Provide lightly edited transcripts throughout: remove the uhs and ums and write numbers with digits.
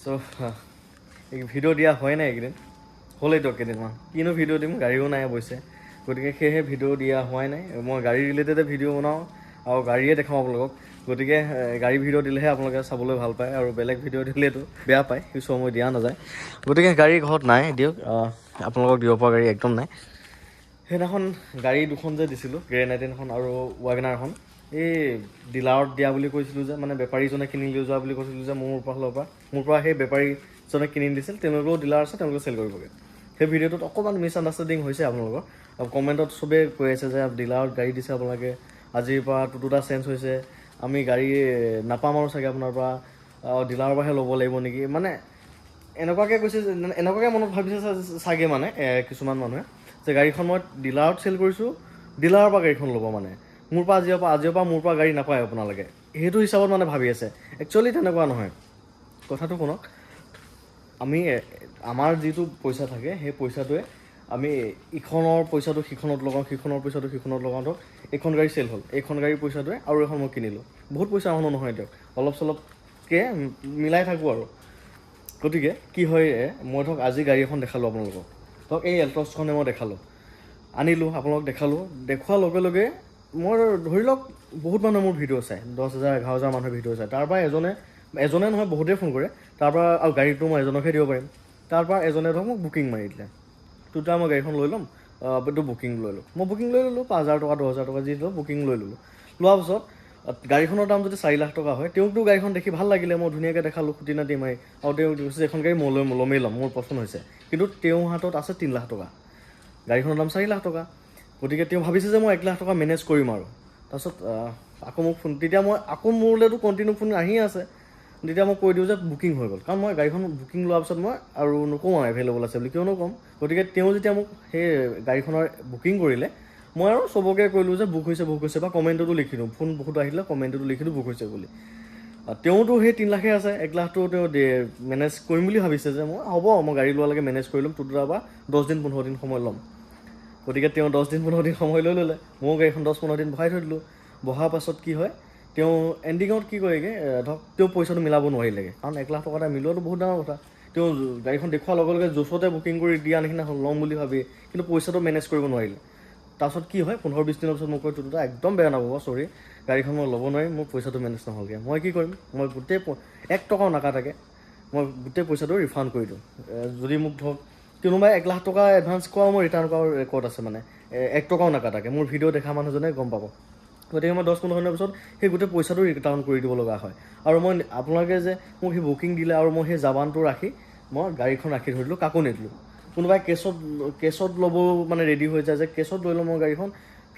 চ' video' দিয়া হয় নাই এইকেইদিন, হ'লেইতো কেইদিনমান কিনো ভিডিঅ' দিম, গাড়ীও নাই অৱশ্যে, গতিকে সেয়েহে ভিডিঅ' দিয়া হোৱাই নাই। মই গাড়ী ৰিলেটেডে ভিডিঅ' বনাওঁ আৰু গাড়ীয়ে দেখাওঁ আপোনালোকক, গতিকে গাড়ী ভিডিঅ' দিলেহে আপোনালোকে চাবলৈ ভাল পায়, আৰু বেলেগ ভিডিঅ' দিলেতো বেয়া পায়, কিছু সময় দিয়া নাযায়। গতিকে গাড়ী ঘৰত নাই, দিয়ক আপোনালোকক দিব পৰা গাড়ী একদম নাই। সেইদিনাখন গাড়ী দুখন যে দিছিলোঁ, গ্ৰেনাইটেনখন আৰু ৱাগনাৰখন, এই ডিলাৰত দিয়া বুলি কৈছিলোঁ যে, মানে বেপাৰীজনে কিনি লৈ যোৱা বুলি কৈছিলোঁ যে মোৰ পৰা সেই বেপাৰীজনে কিনি দিছিল, তেওঁলোকেও ডিলাৰ আছে, তেওঁলোকে চেল কৰিবগৈ। সেই ভিডিঅ'টোত অকণমান মিছআণ্ডাৰষ্টেণ্ডিং হৈছে আপোনালোকৰ, আৰু কমেণ্টত চবেই কৈ আছে যে ডিলাৰত গাড়ী দিছে আপোনালোকে, আজিৰ পৰা টুটুটা চেঞ্জ হৈছে, আমি গাড়ী নাপাম আৰু চাগে আপোনাৰ পৰা, ডিলাৰৰ পৰাহে ল'ব লাগিব নেকি, মানে এনেকুৱাকৈ কৈছে, এনেকুৱাকৈ মনত ভাবিছে চাগে মানে কিছুমান মানুহে যে গাড়ীখন মই ডিলাৰত চেল কৰিছোঁ, ডিলাৰৰ পৰা গাড়ীখন ল'ব, মানে মোৰ পৰা আজিৰ পৰা মোৰ পৰা গাড়ী নাপায় আপোনালোকে, সেইটো হিচাপত মানে ভাবি আছে। একচুৱেলি তেনেকুৱা নহয়, কথাটো শুনক। আমি আমাৰ যিটো পইচা থাকে সেই পইচাটোৱে আমি ইখনৰ পইচাটো সিখনত লগাওঁ, সিখনৰ পইচাটো সিখনত লগাওঁ। ধৰক এইখন গাড়ী চেল হ'ল, এইখন গাড়ীৰ পইচাটোৱে আৰু এখন মই কিনিলোঁ, বহুত পইচা আহনো নহয় দিয়ক, অলপ চলপকৈ মিলাই থাকোঁ আৰু। গতিকে কি হয়, মই ধৰক আজি গাড়ী এখন দেখালোঁ আপোনালোকক, ধৰক এই এল্টছখনে মই দেখালোঁ, আনিলোঁ, আপোনালোকক দেখালোঁ, দেখুৱাৰ লগে লগে মই ধৰি লওক বহুত মানুহে মোৰ ভিডিঅ' চায়, 10,000 11,000 মানুহে ভিডিঅ' চায়, তাৰপৰা এজনে নহয় বহুতেই ফোন কৰে, তাৰপৰা আৰু গাড়ীটো মই এজনকহে দিব পাৰিম, তাৰপৰা এজনে ধৰক মোক বুকিং মাৰি দিলে, তেতিয়া মই গাড়ীখন লৈ ল'ম, এইটো বুকিং লৈ ল'লোঁ, মই বুকিং লৈ ল'লোঁ, 5,000 টকা 10,000 টকা যি দিলোঁ বুকিং লৈ ল'লোঁ। লোৱাৰ পাছত গাড়ীখনৰ দাম যদি 4 লাখ টকা হয়, তেওঁকতো গাড়ীখন দেখি ভাল লাগিলে, মই ধুনীয়াকৈ দেখালোঁ খুটি নাটি মাৰি, আৰু তেওঁ কৈছে এখন গাড়ী মই ল'মেই ল'ম, মোৰ পচন্দ হৈছে, কিন্তু তেওঁৰ হাতত আছে 3 লাখ টকা, গাড়ীখনৰ দাম 4 লাখ টকা, গতিকে তেওঁ ভাবিছে যে মই 1 লাখ টকা মেনেজ কৰিম আৰু। তাৰপিছত আকৌ মোক ফোন, তেতিয়া মই আকৌ মোৰলৈতো কণ্টিনিউ ফোন আহিয়ে আছে, তেতিয়া মই কৈ দিওঁ যে বুকিং হৈ গ'ল, কাৰণ মই গাড়ীখন বুকিং লোৱাৰ পিছত মই আৰু নকওঁ আৰু এভেইলেবল আছে বুলি, কিয়নো ক'ম। গতিকে তেওঁ যেতিয়া মোক সেই গাড়ীখনৰ বুকিং কৰিলে, মই আৰু চবকে কৰিলোঁ যে বুক হৈছে বা কমেণ্টতো লিখি দিওঁ, ফোন বহুত আহিলে কমেণ্টতো লিখি দিওঁ বুক হৈছে বুলি। তেওঁতো সেই 3 লাখে আছে, 1 লাখটো তেওঁ মেনেজ কৰিম বুলি ভাবিছে যে মই হ'ব, মই গাড়ী লোৱালৈকে মেনেজ কৰি ল'ম, টুটুটাৰ পৰা 10 দিন 15 দিন সময় ল'ম। গতিকে তেওঁ 10 দিন 15 দিন সময় লৈ ল'লে, ময়ো গাড়ীখন 10-15 দিন বহাই থৈ দিলোঁ। বহাৰ পাছত কি হয়, তেওঁ এণ্ডিঙত কি কৰেগৈ, ধৰক তেওঁ পইচাটো মিলাব নোৱাৰিলেগৈ, কাৰণ 1 লাখ টকা এটা মিলোৱাটো বহুত ডাঙৰ কথা। তেওঁ গাড়ীখন দেখুৱাৰ লগে লগে জোচতে বুকিং কৰি দিয়া নিচিনা হ'ল, ল'ম বুলি ভাবি, কিন্তু পইচাটো মেনেজ কৰিব নোৱাৰিলে। তাৰপাছত কি হয়, 15-20 দিনৰ পিছত মোক কৈ টুটুটা একদম বেয়া নাপাব, চৰি গাড়ীখন মই ল'ব নোৱাৰিম, মোৰ পইচাটো মেনেজ নহ'লগৈ। মই কি কৰিম, মই গোটেই 1 টকাও নাকাটাকৈ মই গোটেই পইচাটো ৰিফাণ্ড কৰি দিওঁ। যদি মোক ধৰক কোনোবাই 1 লাখ টকা এডভান্স কৰা, মই ৰিটাৰ্ণ কৰাৰ ৰেকৰ্ড আছে, মানে 1 টকাও নাকাটাকৈ, মোৰ ভিডিঅ' দেখা মানুহজনে গম পাব। গতিকে মই 10-15 দিনৰ পিছত সেই গোটেই পইচাটো ৰিটাৰ্ণ কৰি দিব লগা হয়। আৰু মই আপোনালোকে যে মোক সেই বুকিং দিলে আৰু মই সেই জাবানটো ৰাখি মই গাড়ীখন ৰাখি থৈ দিলোঁ, কাকো নিদিলোঁ। কোনোবাই কেছত ল'ব মানে ৰেডি হৈ যায় যে কেছত লৈ ল'ম মই গাড়ীখন,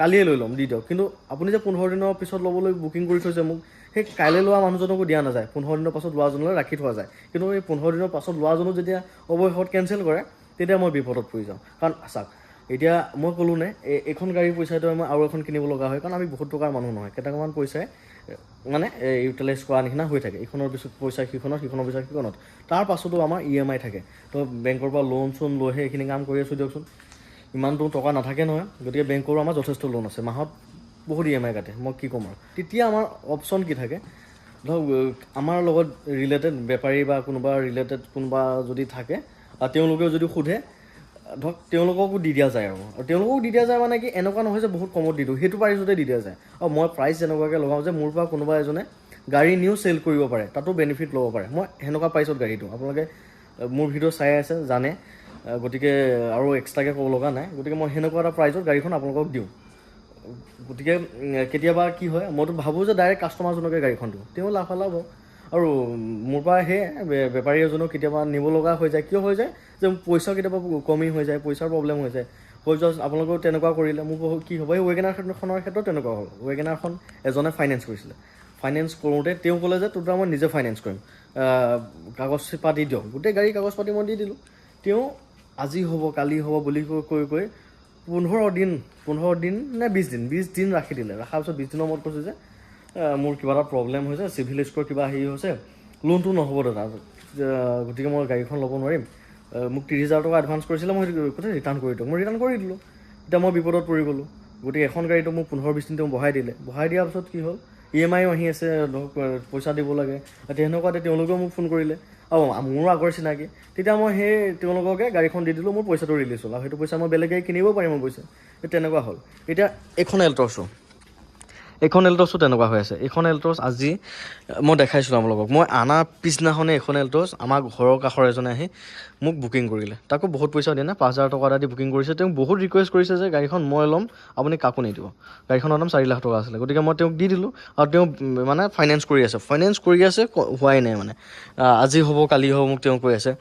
কালিয়ে লৈ ল'ম, দি দিয়ক, কিন্তু আপুনি যে 15 দিনৰ পিছত ল'বলৈ বুকিং কৰি থৈছে মোক, সেই কাইলৈ লোৱা মানুহজনকো দিয়া নাযায়, 15 দিনৰ পাছত লোৱাজনলৈ ৰাখি থোৱা যায়। কিন্তু এই 15 দিনৰ পাছত লোৱাজনো যেতিয়া অৱশেষত কেঞ্চেল কৰে, তেতিয়া মই বিপদত পৰি যাওঁ। কাৰণ চাওক, এতিয়া মই ক'লোঁ নে, এইখন গাড়ীৰ পইচাটো মই আৰু এখন কিনিব লগা হয়, কাৰণ আমি বহুত টকাৰ মানুহ নহয়, কেইটামান পইচাই মানে ইউটিলাইজ কৰা নিচিনা হৈ থাকে, ইখনৰ পিছত পইচা সিখনত, সিখনৰ পইচা সিখনত। তাৰ পাছতো আমাৰ EMI থাকে, তো বেংকৰ পৰা লোন চোন লৈহে এইখিনি কাম কৰি আছোঁ দিয়কচোন, ইমানটো টকা নাথাকে নহয়। গতিকে বেংকৰো আমাৰ যথেষ্ট লোন আছে, মাহত বহুত EMI কাটে, মই কি ক'ম আৰু। তেতিয়া আমাৰ অপশ্যন কি থাকে, ধৰক আমাৰ লগত ৰিলেটেড বেপাৰী বা কোনোবা যদি থাকে, তেওঁলোকেও যদি সোধে, ধৰক তেওঁলোককো দি দিয়া যায়, আৰু তেওঁলোককো দি দিয়া যায় মানে কি, এনেকুৱা নহয় যে বহুত কমত দি দিওঁ, সেইটো প্ৰাইচতে দি দিয়া যায়। আৰু মই প্ৰাইচ এনেকুৱাকৈ লগাওঁ যে মোৰ পৰা কোনোবা এজনে গাড়ী নিও চেল কৰিব পাৰে, তাতো বেনিফিট ল'ব পাৰে, মই সেনেকুৱা প্ৰাইচত গাড়ী দিওঁ। আপোনালোকে মোৰ ভিডিঅ' চাই আছে জানে, গতিকে আৰু এক্সট্ৰাকৈ ক'ব লগা নাই। গতিকে মই সেনেকুৱা এটা প্ৰাইচত গাড়ীখন আপোনালোকক দিওঁ। গতিকে কেতিয়াবা কি হয়, মইতো ভাবোঁ যে ডাইৰেক্ট কাষ্টমাৰজনকে গাড়ীখন দিওঁ, তেওঁ লাভ হ'ব। আৰু মোৰ পৰা সেই বেপাৰী এজনেও কেতিয়াবা নিব লগা হৈ যায়, কিয় হৈ যায় যে পইচা কেতিয়াবা কমি হৈ যায়, পইচাৰ প্ৰব্লেম হৈ যায়, হৈ যোৱা আপোনালোকেও তেনেকুৱা কৰিলে মোক কি হ'ব। এই ৱেগনাৰখনৰ ক্ষেত্ৰত তেনেকুৱা হ'ল, ৱেগনাৰখন এজনে ফাইনেন্স কৰিছিলে, ফাইনেন্স কৰোঁতে তেওঁ ক'লে যে তোৰ মই নিজে ফাইনেন্স কৰিম, কাগজ পাতি দিয়ক, গোটেই গাড়ী কাগজ পাতি মই দি দিলোঁ। তেওঁ আজি হ'ব কালি হ'ব বুলি কৈ 15 দিন নে 20 দিন ৰাখি দিলে। ৰখাৰ পিছত 20 দিনৰ মূৰত কৈছে যে মোৰ কিবা এটা প্ৰব্লেম হৈছে, চিভিল স্ক'ৰ কিবা হেৰি হৈছে, লোনটো নহ'ব দাদা, গতিকে মই গাড়ীখন ল'ব নোৱাৰিম, মোক 30,000 টকা এডভান্স কৰিছিলে, মই কথা ৰিটাৰ্ণ কৰি দিয়ক। মই ৰিটাৰ্ণ কৰি দিলোঁ। এতিয়া মই বিপদত পৰি গ'লোঁ। গতিকে এখন গাড়ীটো মোক 15-20 দিন তেওঁ বঢ়াই দিলে, বঢ়াই দিয়াৰ পিছত কি হ'ল, EMI আহি আছে, ধৰক পইচা দিব লাগে। এতিয়া সেনেকুৱাতে তেওঁলোকেও মোক ফোন কৰিলে, মোৰো আগৰ চিনাকি, তেতিয়া মই সেই তেওঁলোককে গাড়ীখন দি দিলোঁ, মোৰ পইচাটো ৰিলিজ হ'ল আৰু সেইটো পইচা মই বেলেগ গাড়ী কিনিব পাৰিম মই পইচা। তেনেকুৱা হ'ল। এতিয়া এইখন এল্টছটো তেনেকুৱা হৈ আছে। এইখন এল্টছ আজি মই দেখাইছিলোঁ আপোনালোকক, মই অনা পিছদিনাখনে এইখন এল্টছ আমাৰ ঘৰৰ কাষৰ এজনে আহি মোক বুকিং কৰিলে, তাকো বহুত পইচা দিয়ে না, 5,000 টকা এটা দি বুকিং কৰিছে। তেওঁ বহুত ৰিকুৱেষ্ট কৰিছে যে গাড়ীখন মই ল'ম, আপুনি কাকো নিদিব। গাড়ীখনৰ দাম 4 লাখ টকা আছিলে, গতিকে মই তেওঁক দি দিলোঁ আৰু তেওঁ মানে ফাইনেন্স কৰি আছে, হোৱাই নাই মানে, আজি হ'ব কালি হ'ব মোক তেওঁ কৈ আছে।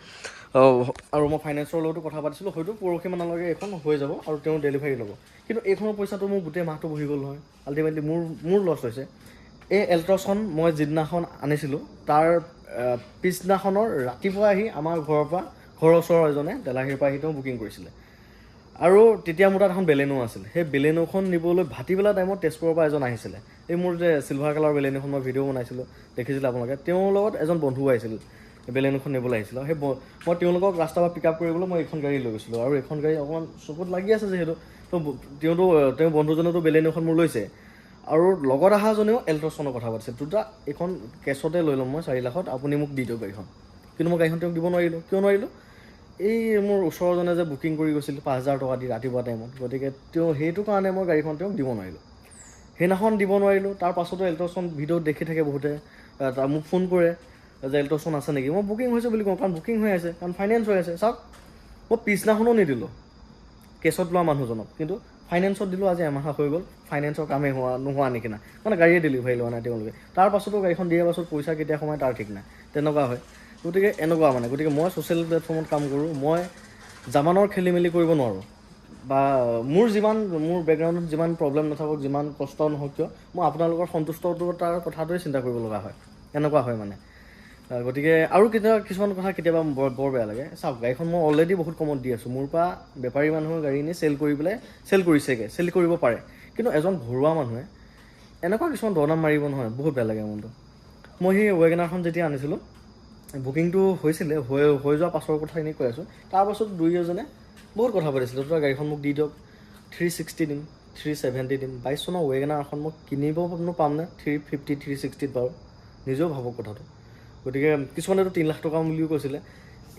আৰু মই ফাইনেন্সৰ লগতো কথা পাতিছিলোঁ, হয়তো পৰহি মানলৈকে এইখন হৈ যাব আৰু তেওঁ ডেলিভাৰী ল'ব। কিন্তু এইখনৰ পইচাটো মোৰ গোটেই মাহটো বহি গ'ল নহয়, আল্টিমেটলি মোৰ লছ হৈছে। এই এল্টছখন মই যিদিনাখন আনিছিলোঁ তাৰ পিছদিনাখনৰ ৰাতিপুৱা আহি আমাৰ ঘৰৰ ওচৰৰ এজনে তেলাহীৰ পৰা আহি তেওঁ বুকিং কৰিছিলে। আৰু তেতিয়া মোৰ তাত এখন বেলেনো আছিল, সেই বেলেনোখন নিবলৈ ভাটিবেলা টাইমত তেজপুৰৰ পৰা এজন আহিছিলে। এই মোৰ যে চিলভাৰ কালাৰ বেলেনোখন মই ভিডিঅ' বনাইছিলোঁ, দেখিছিলে আপোনালোকে, তেওঁৰ লগত এজন বন্ধু আহিছিল, বেলেনোখন নিবলৈ আহিছিল। সেই মই তেওঁলোকক ৰাস্তাৰ পৰা পিক আপ কৰিবলৈ মই এইখন গাড়ী লৈ গৈছিলোঁ, আৰু এইখন গাড়ী অকণমান চকুত লাগি আছে যিহেতু, তো তেওঁ বন্ধুজনেতো বেলেনোখন মোৰ লৈছে, আৰু লগত অহাজনেও এল্টছখনৰ কথা পাতিছে, দুটা এইখন কেছতে লৈ ল'ম মই 4 লাখত, আপুনি মোক দি দিয়ক গাড়ীখন। কিন্তু মই গাড়ীখন তেওঁক দিব নোৱাৰিলোঁ। কিয় নোৱাৰিলোঁ? এই মোৰ ওচৰজনে যে বুকিং কৰি গৈছিল 5,000 টকা দি ৰাতিপুৱা টাইমত, গতিকে সেইটো কাৰণে মই গাড়ীখন তেওঁক দিব নোৱাৰিলোঁ। সেইদিনাখন দিব নোৱাৰিলোঁ। তাৰ পাছতো এল্টছখন ভিডিঅ'ত দেখি থাকে বহুতে, মোক ফোন কৰে যে এল্টছখন আছে নেকি, মই বুকিং হৈছে বুলি কওঁ, কাৰণ বুকিং হৈ আছে, কাৰণ ফাইনেন্স হৈ আছে। চাওক, মই পিছদিনাখনো নিদিলোঁ কেছত লোৱা মানুহজনক, কিন্তু ফাইনেন্সত দিলোঁ। আজি এমাহ হৈ গ'ল, ফাইনেন্সৰ কামেই নোহোৱা নিচিনা, মানে গাড়ীয়ে ডেলিভাৰী লোৱা নাই তেওঁলোকে। তাৰ পাছতো গাড়ীখন দিয়াৰ পাছত পইচা কেতিয়া সোমায় তাৰ ঠিক নাই, তেনেকুৱা হয়। গতিকে এনেকুৱা মানে, গতিকে মই ছ'চিয়েল প্লেটফৰ্মত কাম কৰোঁ, মই জামানৰ খেলি মেলি কৰিব নোৱাৰোঁ, বা মোৰ বেকগ্ৰাউণ্ডত যিমান প্ৰব্লেম নাথাকক, যিমান কষ্ট নহওক কিয়, মই আপোনালোকৰ সন্তুষ্টতাৰ কথাটোৱে চিন্তা কৰিব লগা হয়, এনেকুৱা হয় মানে। গতিকে আৰু কিছুমান কথা কেতিয়াবা বৰ বেয়া লাগে। চাওক, গাড়ীখন মই অলৰেডি বহুত কমত দি আছোঁ, মোৰ পৰা বেপাৰী মানুহে গাড়ী নি চেল কৰিছেগৈ, চেল কৰিব পাৰে, কিন্তু এজন ঘৰুৱা মানুহে এনেকুৱা কিছুমান দৰদাম মাৰিব নহয়, বহুত বেয়া লাগে মনটো। মই সেই ৱেগনাৰখন যেতিয়া আনিছিলোঁ, বুকিংটো হৈছিলে, হৈ যোৱা পাছৰ কথাখিনি কৈ আছোঁ। তাৰপাছত দুই এজনে বহুত কথা পাতিছিলোঁ, তই গাড়ীখন মোক দি দিয়ক, 360 দিম, 370 দিম। 22 চনৰ ৱেগনাৰখন মই কিনিব পামনে 350, 360 বাৰু, নিজেও ভাবক কথাটো। গতিকে কিছুমানেতো 3 লাখ টকা বুলিও কৈছিলে।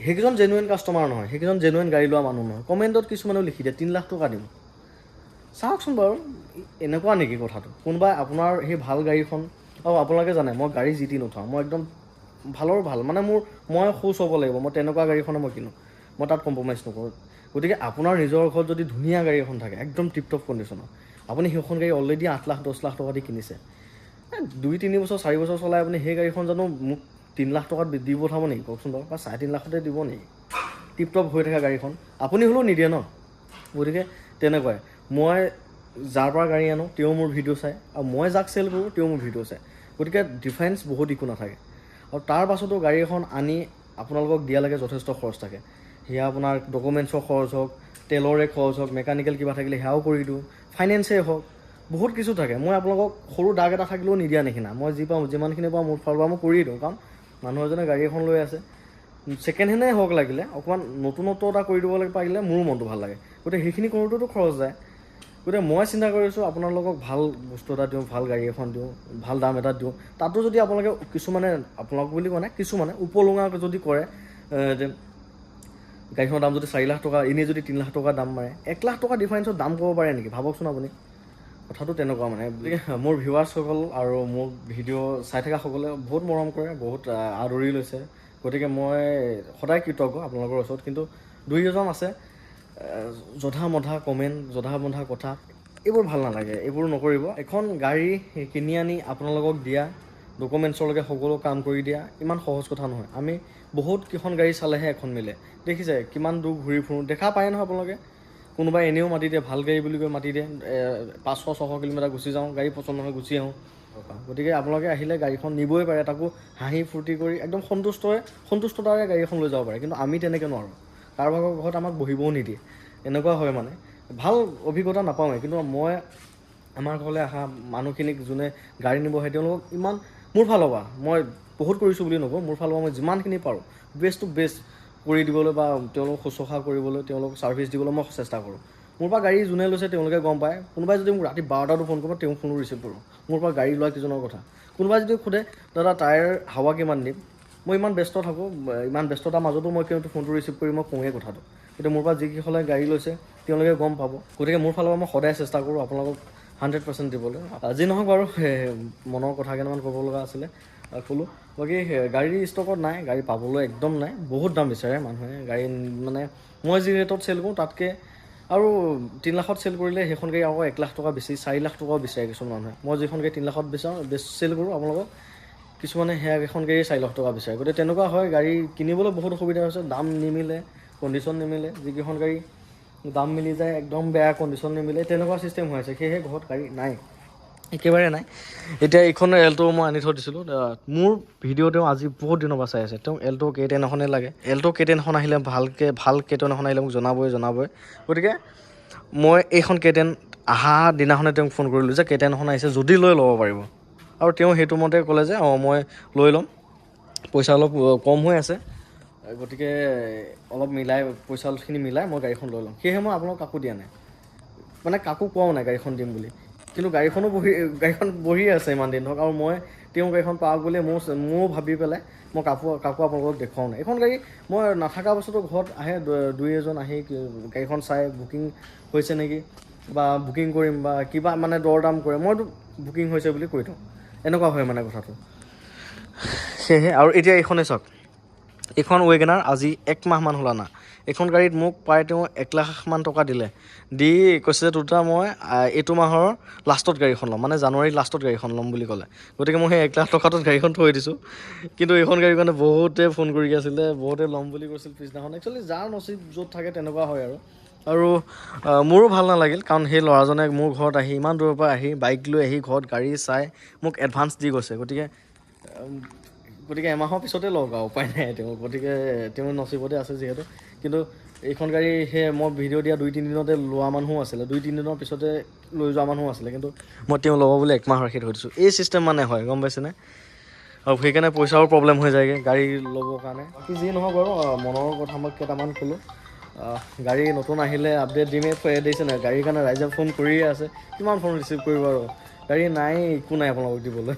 সেইকেইজন জেনুৱেন কাষ্টমাৰ নহয়, সেইকেইজন জেনুৱেন গাড়ী লোৱা মানুহ নহয়। কমেণ্টত কিছুমানেও লিখি দিয়ে 3 লাখ টকা দিম। চাওকচোন বাৰু, এনেকুৱা নেকি কথাটো? কোনোবাই আপোনাৰ সেই ভাল গাড়ীখন, আৰু আপোনালোকে জানে মই গাড়ী যি টি নথওঁ, মই একদম ভাল মানে মই খুচ হ'ব লাগিব, মই তেনেকুৱা গাড়ীখনে মই কিনো, মই তাত কম্প্ৰমাইজ নকৰোঁ। গতিকে আপোনাৰ নিজৰ ঘৰত যদি ধুনীয়া গাড়ী এখন থাকে, একদম টিপটপ কণ্ডিশ্যনৰ, আপুনি সেইখন গাড়ী অলৰেডি 8 লাখ 10 লাখ টকা দি কিনিছে, 2-3 বছৰ 4 বছৰ চলাই আপুনি সেই গাড়ীখন জানো মোক 3 লাখ টকাত দি পঠাব নেকি কওকচোন বাৰু, বা 3.5 লাখতে দিব নেকি? টিপটপ হৈ থকা গাড়ীখন আপুনি হ'লেও নিদিয়ে ন। গতিকে তেনেকুৱাই, মই যাৰ পৰা গাড়ী আনো তেওঁ মোৰ ভিডিঅ' চায়, আৰু মই যাক চেল কৰোঁ তেওঁ মোৰ ভিডিঅ' চায়। গতিকে ডিফাৰেঞ্চ বহুত একো নাথাকে। আৰু তাৰ পাছতো গাড়ী এখন আনি আপোনালোকক দিয়ালৈকে যথেষ্ট খৰচ থাকে। সেয়া আপোনাৰ ডকুমেণ্টছৰ খৰচ হওক, তেলৰে খৰচ হওক, মেকানিকেল কিবা থাকিলে সেয়াও কৰি দিওঁ, ফাইনেন্সেই হওক, বহুত কিছু থাকে। মই আপোনালোকক সৰু দাগ এটা থাকিলেও নিদিয়া নিচিনা, মই যিমানখিনি পাওঁ মোৰ ফালৰ পৰা মই কৰিয়ে দিওঁ, কাৰণ মানুহ এজনে গাড়ী এখন লৈ আছে, ছেকেণ্ড হেণ্ডে হওক লাগিলে, অকণমান নতুনত্ব এটা কৰি দিব পাৰিলে মোৰো মনটো ভাল লাগে। গতিকে সেইখিনি কৰোঁতেতো খৰচ যায়। গতিকে মই চিন্তা কৰিছোঁ আপোনালোকক ভাল বস্তু এটা দিওঁ, ভাল গাড়ী এখন দিওঁ, ভাল দাম এটা দিওঁ। তাতো যদি আপোনালোকে কিছুমানে, আপোনালোক বুলি কোৱা নাই, কিছুমানে উপলুঙা যদি কৰে যে গাড়ীখনৰ দাম যদি 4 লাখ টকা, এনেই যদি 3 লাখ টকা দাম মাৰে, 1 লাখ টকা ডিফাৰেঞ্চত দাম ক'ব পাৰে নেকি? ভাবকচোন আপুনি, কথাটো তেনেকুৱা মানে। গতিকে মোৰ ভিউৱাৰ্ছসকল আৰু মোক ভিডিঅ' চাই থকাসকলে বহুত মৰম কৰে, বহুত আদৰি লৈছে। গতিকে মই সদায় কৃতজ্ঞ আপোনালোকৰ ওচৰত। কিন্তু দুই এজন আছে জধা মধা কমেণ্ট, জধা মধা কথা, এইবোৰ ভাল নালাগে, এইবোৰ নকৰিব। এখন গাড়ী কিনি আনি আপোনালোকক দিয়া, ডকুমেণ্টছলৈকে সকলো কাম কৰি দিয়া ইমান সহজ কথা নহয়। আমি বহুত কেইখন গাড়ী চালেহে এখন মিলে। দেখিছে কিমান দূৰ ঘূৰি ফুৰোঁ, দেখা পায় নহয় আপোনালোকে। কোনোবাই এনেও মাতি দিয়ে, ভাল গাড়ী বুলি কৈ মাতি দিয়ে, 500-600 কিলোমিটাৰ গুচি যাওঁ, গাড়ী পচন্দ নহয় গুচি আহোঁ। গতিকে আপোনালোকে আহিলে গাড়ীখন নিবই পাৰে, তাকো হাঁহি ফূৰ্তি কৰি একদম সন্তুষ্টতাৰে গাড়ী এখন লৈ যাব পাৰে। কিন্তু আমি তেনেকৈ নোৱাৰোঁ, কাৰোবাৰ ঘৰত আমাক বহিবও নিদিয়ে, এনেকুৱা হয় মানে। ভাল অভিজ্ঞতা নাপাওঁৱেই। কিন্তু মই আমাৰ ঘৰলৈ অহা মানুহখিনিক যোনে গাড়ী নিব আহে, তেওঁলোকক ইমান মোৰ ফালৰ পৰা, মই বহুত কৰিছোঁ বুলি নকওঁ, মোৰ ফালৰ পৰা মই যিমানখিনি পাৰোঁ বেষ্ট টু বেষ্ট কৰি দিবলৈ, বা তেওঁলোকক শুশ্ৰূষা কৰিবলৈ, তেওঁলোকক ছাৰ্ভিচ দিবলৈ মই চেষ্টা কৰোঁ। মোৰ পৰা গাড়ী যোনে লৈছে তেওঁলোকে গম পায়। কোনোবাই যদি মোক ৰাতি 12টাতো ফোন কৰিব, তেওঁ ফোনো ৰিচিভ কৰোঁ। মোৰ পৰা গাড়ী লোৱা কিজনৰ কথা। কোনোবাই যদি সোধে দাদা টায়াৰ হাৱা কিমান দিম, মই ইমান ব্যস্ত থাকোঁ, ইমান ব্যস্ততাৰ মাজতো মই কিন্তু ফোনটো ৰিচিভ কৰি মই কওঁৱেই কথাটো। গতিকে মোৰ পৰা যিসকলে গাড়ী লৈছে তেওঁলোকে গম পাব। গতিকে মোৰ ফালৰ পৰা মই সদায় চেষ্টা কৰোঁ আপোনালোকক 100% দিবলৈ। আজি নহওক বাৰু মনৰ কথা কেইটামান ক'ব লগা আছিলে, ক'লোঁ। বাকী গাড়ী ষ্টকত নাই, গাড়ী পাবলৈ একদম নাই, বহুত দাম বিচাৰে মানুহে গাড়ী। মানে মই যি ৰেটত চেল কৰোঁ তাতকৈ আৰু 3 লাখত চেল কৰিলে সেইখন গাড়ী আকৌ 1 লাখ টকা বেছি, 4 লাখ টকাও বিচাৰে কিছুমান মানুহে। মই যিখন গাড়ী 3 লাখত চেল কৰোঁ আপোনালোকক, কিছুমানে এখন গাড়ী 4 লাখ টকা বিচাৰে। গতিকে তেনেকুৱা হয়, গাড়ী কিনিবলৈ বহুত অসুবিধা হৈছে, দাম নিমিলে, কণ্ডিশ্যন নিমিলে। যিকেইখন গাড়ী দাম মিলি যায় একদম বেয়া, কণ্ডিশ্যন নিমিলে, তেনেকুৱা ছিষ্টেম হৈ আছে। সেয়েহে ঘৰত গাড়ী নাই, একেবাৰে নাই। এতিয়া এইখন এল্টো মই আনি থৈ দিছিলোঁ। মোৰ ভিডিঅ' তেওঁ আজি বহুত দিনৰ পৰা চাই আছে, তেওঁ এল্টো K10 এখনেই লাগে। এল্টো K10 এখন আহিলে ভাল K10 এখন আহিলে মোক জনাবই। গতিকে মই এইখন K10 অহা দিনাখনে তেওঁক ফোন কৰিলোঁ যে K10 এখন আহিছে, যদি লৈ ল'ব পাৰিব। আৰু তেওঁ সেইটো মতে ক'লে যে মই লৈ ল'ম, পইচা অলপ কম হৈ আছে, গতিকে অলপ মিলাই পইচাখিনি মিলাই মই গাড়ীখন লৈ ল'ম। সেয়েহে মই আপোনাক কাকো দিয়া নাই, মানে কাকো কোৱাও নাই গাড়ীখন দিম বুলি। কিন্তু গাড়ীখন বহি আছে ইমান দিন ধৰক, আৰু মই তেওঁ গাড়ীখন পাওক বুলি ময়ো ভাবি পেলাই মই কাকো আপোনালোকক দেখুৱাও নাই। এইখন গাড়ী মই নাথাকা বস্তুটো ঘৰত আহে, দুই এজন আহি গাড়ীখন চাই বুকিং হৈছে নেকি বা বুকিং কৰিম বা কিবা মানে দৰ দাম কৰে, মইতো বুকিং হৈছে বুলি কৈ থওঁ, এনেকুৱা হয় মানে কথাটো। সেয়েহে আৰু এতিয়া এইখনেই চাওক, এইখন ৱেগনাৰ আজি 1 মাহমান হ'ল আনা। এইখন গাড়ীত মোক প্ৰায় তেওঁ 1 লাখমান টকা দি কৈছে যে তোতা মই এইটো মাহৰ লাষ্টত গাড়ীখন ল'ম, মানে জানুৱাৰীৰ লাষ্টত গাড়ীখন ল'ম বুলি ক'লে। গতিকে মই সেই 1 লাখ টকাটোত গাড়ীখন থৈ দিছোঁ। কিন্তু এইখন গাড়ীৰ কাৰণে বহুতে ফোন কৰি আছিলে, বহুতে ল'ম বুলি কৈছিল পিছদিনাখন। একচুৱেলি যাৰ নচিব য'ত থাকে তেনেকুৱা হয় আৰু মোৰো ভাল নালাগিল, কাৰণ সেই ল'ৰাজনে মোৰ ঘৰত আহি ইমান দূৰৰ পৰা আহি বাইক লৈ আহি ঘৰত গাড়ী চাই মোক এডভান্স দি গৈছে। গতিকে এমাহৰ পিছতে লওক আৰু, উপায় নাই তেওঁ। গতিকে তেওঁ নচিবতে আছে যিহেতু। কিন্তু এইখন গাড়ী মই ভিডিঅ' দিয়া 2-3 দিনতে লোৱা মানুহো আছিলে, 2-3 দিনৰ পিছতে লৈ যোৱা মানুহো আছিলে। কিন্তু মই তেওঁ ল'ব বুলি 1 মাহ ৰাখি থৈ দিছোঁ। এই চিষ্টেম মানে হয়, গম পাইছেনে? আৰু সেইকাৰণে পইচাও প্ৰব্লেম হৈ যায়গৈ গাড়ী ল'বৰ কাৰণে। বাকী যি নহওক বাৰু, মনৰ কথা মই কেইটামান ক'লোঁ। গাড়ী নতুন আহিলে আপডেট দিমেই, দিছে নাই গাড়ীৰ কাৰণে ৰাইজে ফোন কৰিয়ে আছে। কিমান ফোন ৰিচিভ কৰিব আৰু, গাড়ী নাই, একো নাই আপোনালোকক দিবলৈ।